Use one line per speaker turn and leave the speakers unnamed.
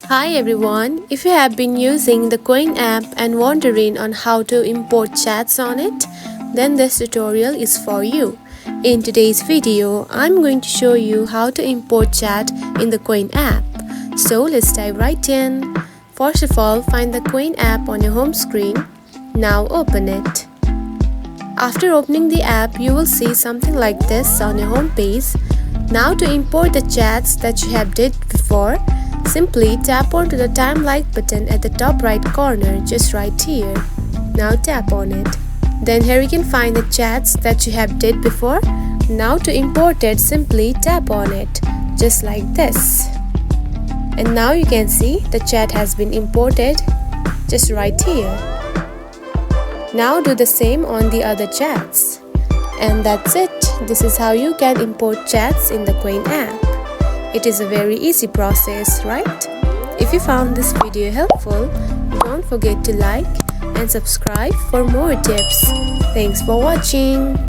Hi everyone, if you have been using the Qwen app and wondering on how to import chats on it, then this tutorial is for you. In today's video, I'm going to show you how to import chat in the Qwen app. So let's dive right in. First of all, find the Qwen app on your home screen. Now open it. After opening the app, you will see something like this on your home page. Now to import the chats that you have did before, simply tap onto the time like button at the top right corner, just right here. Now tap on it. Then here you can find the chats that you have did before. Now to import it, simply tap on it, just like this. And now you can see the chat has been imported, just right here. Now do the same on the other chats. And that's it. This is how you can import chats in the Qwen app. It is a very easy process, right? If you found this video helpful, don't forget to like and subscribe for more tips. Thanks for watching.